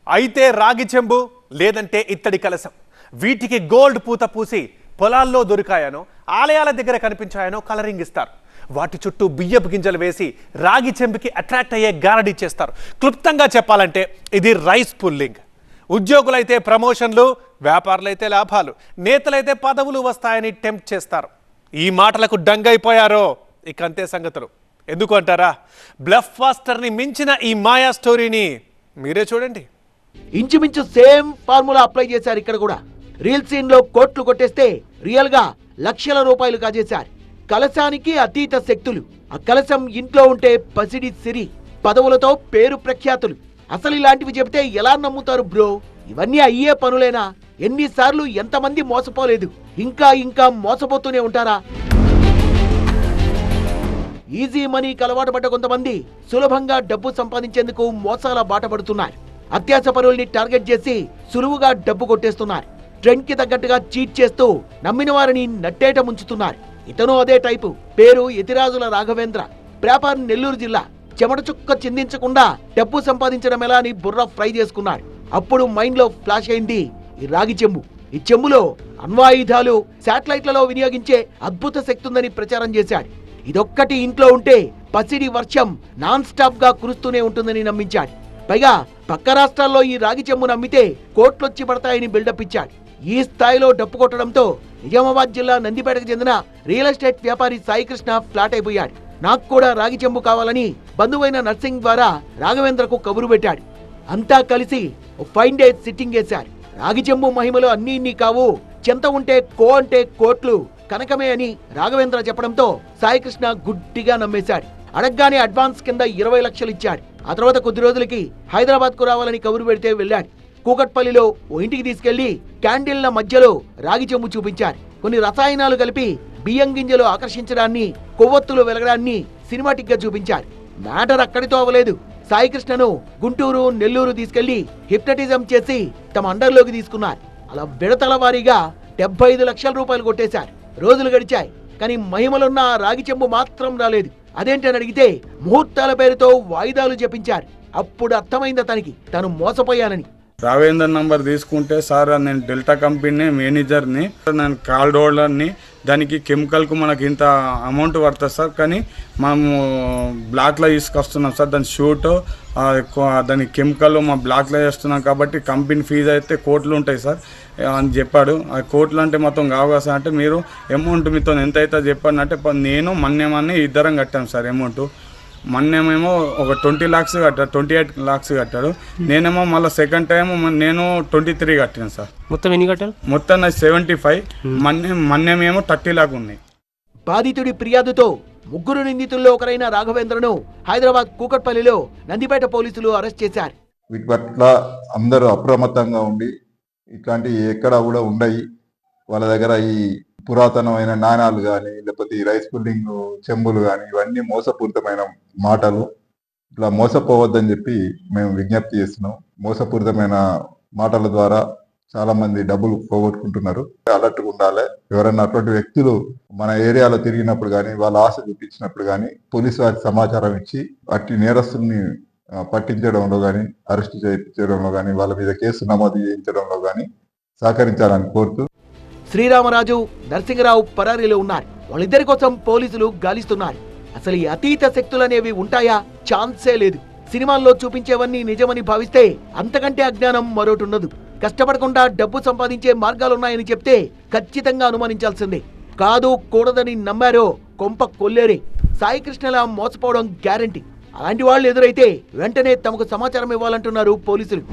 అయితే రాగి చెంబు లేదంటే ఇత్తడి కలశం వీటికి గోల్డ్ పూత పూసి పొలాల్లో దొరికాయనో ఆలయాల దగ్గర కనిపించాయనో కలరింగ్ ఇస్తారు. వాటి చుట్టూ బియ్యపు గింజలు వేసి రాగి చెంబుకి అట్రాక్ట్ అయ్యే గారడీ చేస్తారు. క్లుప్తంగా చెప్పాలంటే ఇది రైస్ పుల్లింగ్. ఉద్యోగులైతే ప్రమోషన్లు, వ్యాపారులైతే లాభాలు, నేతలైతే పదవులు వస్తాయని టెంప్ట్ చేస్తారు. ఈ మాటలకు డంగైపోయారో ఇక అంతే సంగతులు. ఎందుకు అంటారా? బ్లఫ్ ఫాస్టర్ని మించిన ఈ మాయా స్టోరీని మీరే చూడండి. ఇంచుమించు సేమ్ ఫార్ములా అప్లై చేశారు ఇక్కడ కూడా. రీల్ సీన్ లో కోట్లు కొట్టేస్తే రియల్ గా లక్షల రూపాయలు కాజేశారు. కలశానికి అతీత శక్తులు, ఆ కలశం ఇంట్లో ఉంటే పసిడి సిరి, పదవులతో పేరు ప్రఖ్యాతులు. అసలు ఇలాంటివి చెబితే ఎలా నమ్ముతారు బ్రో? ఇవన్నీ అయ్యే పనులేనా? ఎన్నిసార్లు ఎంతమంది మోసపోలేదు, ఇంకా ఇంకా మోసపోతూనే ఉంటారా? ఈజీ మనీకి అలవాటు పడ్డ కొంతమంది సులభంగా డబ్బు సంపాదించేందుకు మోసాల బాట పడుతున్నారు. అత్యాశ పరుల్ని టార్గెట్ చేసి సులువుగా డబ్బు కొట్టేస్తున్నారు. ట్రెండ్ కి తగ్గట్టుగా చీట్ చేస్తూ నమ్మిన వారిని నట్టేట ముంచుతున్నారు. ఇతను అదే టైపు. పేరు యతిరాజుల రాఘవేంద్ర. ప్రాపర్ నెల్లూరు జిల్లా. చెమట చుక్క చిందించకుండా డబ్బు సంపాదించడం ఎలా అని బుర్ర ఫ్రై చేసుకున్నాడు. అప్పుడు మైండ్ లో ఫ్లాష్ అయింది ఈ రాగి చెంబు. ఈ చెంబులో అణ్వాయుధాలు, శాటిలైట్లలో వినియోగించే అద్భుత శక్తి ఉందని ప్రచారం చేశాడు. ఇదొక్కటి ఇంట్లో ఉంటే పసిడి వర్షం నాన్ స్టాప్ గా కురుస్తూనే ఉంటుందని నమ్మించాడు. పైగా పక్క రాష్ట్రాల్లో ఈ రాగి చెంబును అమ్మితే కోట్లొచ్చి పడతాయని బిల్డప్ ఇచ్చాడు. ఈ స్థాయిలో డప్పు కొట్టడంతో నిజామాబాద్ జిల్లా నందిపేటకు చెందిన రియల్ ఎస్టేట్ వ్యాపారి సాయికృష్ణ ఫ్లాట్ అయిపోయాడు. నాకు కూడా రాగి చెంబు కావాలని బంధువైన నర్సింగ్ ద్వారా రాఘవేంద్రకు కబురు పెట్టాడు. అంతా కలిసి 5 days సిట్టింగ్ వేశారు. రాగి చెంబు మహిమలు అన్నీ ఇన్ని కావు, చెంత ఉంటే కో అంటే కోట్లు కనకమే అని రాఘవేంద్ర చెప్పడంతో సాయికృష్ణ గుడ్డిగా నమ్మేశాడు. అడగ్గానే అడ్వాన్స్ కింద 20 లక్షలు ఇచ్చాడు. ఆ తర్వాత కొద్ది రోజులకి హైదరాబాద్ కు రావాలని కబురు పెడితే వెళ్ళాడు. కూకట్పల్లిలో ఓ ఇంటికి తీసుకెళ్లి క్యాండిల్ల మధ్యలో రాగి చెంబు చూపించారు. కొన్ని రసాయనాలు కలిపి బియ్యం గింజలు ఆకర్షించడాన్ని, కొవ్వొత్తులు వెలగడాన్ని సినిమాటిక్ గా చూపించారు. మ్యాటర్ అక్కడితో అవ్వలేదు. సాయికృష్ణను గుంటూరు, నెల్లూరు తీసుకెళ్లి హిప్నటిజం చేసి తమ అండర్లోకి తీసుకున్నారు. అలా విడతల వారీగా 75 లక్షల రూపాయలు కొట్టేశారు. రోజులు గడిచాయి, కానీ మహిమలున్న రాగి చెంబు మాత్రం రాలేదు. అదేంటని అడిగితే ముహూర్తాల పేరుతో వాయిదాలు చెప్పించారు. అప్పుడు అర్థమైంది అతనికి తను మోసపోయానని. రాఘవేందర్ నంబర్ తీసుకుంటే, సార్ నేను డెల్టా కంపెనీ మేనేజర్ని, నేను కాల్ హోల్డర్ని, దానికి కెమికల్కు మనకి ఇంత అమౌంట్ పడుతుంది సార్, కానీ మనము బ్లాక్లో తీసుకొస్తున్నాం సార్, దాని షూట్ దాని కెమికల్ మా బ్లాక్లో చేస్తున్నాం కాబట్టి కంపెనీ ఫీజు అయితే కోట్లు ఉంటాయి సార్ అని చెప్పాడు. ఆ కోట్లు అంటే మొత్తం కావుగా సార్ అంటే, మీరు అమౌంట్ మీతో ఎంత అవుతుందో చెప్పండి అంటే, నేను మన్నేమని ఇద్దరం కట్టాం సార్ అమౌంట్. మన్నేమేమో ఒక 20 lakhs కట్టాడు, 28 lakhs కట్టాడు. నేనేమో మళ్ళీ సెకండ్ టైం నేను 23 కట్టాను సార్. మొత్తం ఎన్ని కట్టారు? మొత్తం 75. మన్నేమేమో 30 lakh ఉన్నాయి. బాధితుడి ఫిర్యాదుతో ముగ్గురు నిందితుల్లో ఒకరైన రాఘవేంద్రను హైదరాబాద్ కూకట్పల్లిలో నందిపేట పోలీసులు అరెస్ట్ చేశారు. వీటి పట్ల అందరూ అప్రమత్తంగా ఉండి ఇట్లాంటి ఎక్కడ కూడా ఉండయి. వాళ్ళ దగ్గర ఈ పురాతనమైన నాణాలు కానీ, లేకపోతే ఈ రైస్ పుల్లింగ్ చెంబులు కానీ, ఇవన్నీ మోసపూరితమైన మాటలు. ఇట్లా మోసపోవద్దని చెప్పి మేము విజ్ఞప్తి చేస్తున్నాం. మోసపూరితమైన మాటల ద్వారా చాలా మంది డబ్బులు పోగొట్టుకుంటున్నారు. అలర్ట్గా ఉండాలి. ఎవరైనా అటువంటి వ్యక్తులు మన ఏరియాలో తిరిగినప్పుడు కానీ, వాళ్ళ ఆశ చూపించినప్పుడు కానీ, పోలీసు వారికి సమాచారం ఇచ్చి అట్టి నేరస్తుల్ని పట్టించడంలో కానీ, అరెస్ట్ చేయించడంలో కానీ, వాళ్ళ మీద కేసు నమోదు చేయించడంలో కానీ సహకరించాలని కోరుతూ. శ్రీరామరాజు, నరసింగరావు పరారీలో ఉన్నారు. వాళ్ళిద్దరి కోసం పోలీసులు గాలిస్తున్నారు. అసలు ఈ అతీత శక్తులనేవి ఉంటాయా? ఛాన్సే లేదు. సినిమాల్లో చూపించేవన్నీ నిజమని భావిస్తే అంతకంటే అజ్ఞానం మరోటి ఉండదు. కష్టపడకుండా డబ్బు సంపాదించే మార్గాలున్నాయని చెప్తే ఖచ్చితంగా అనుమానించాల్సిందే. కాదు కూడదని నమ్మారో కొంప కొల్లేరే. సాయికృష్ణలా మోసపోవడం గ్యారంటీ. అలాంటి వాళ్ళు ఎదురైతే వెంటనే తమకు సమాచారం ఇవ్వాలంటున్నారు పోలీసులు.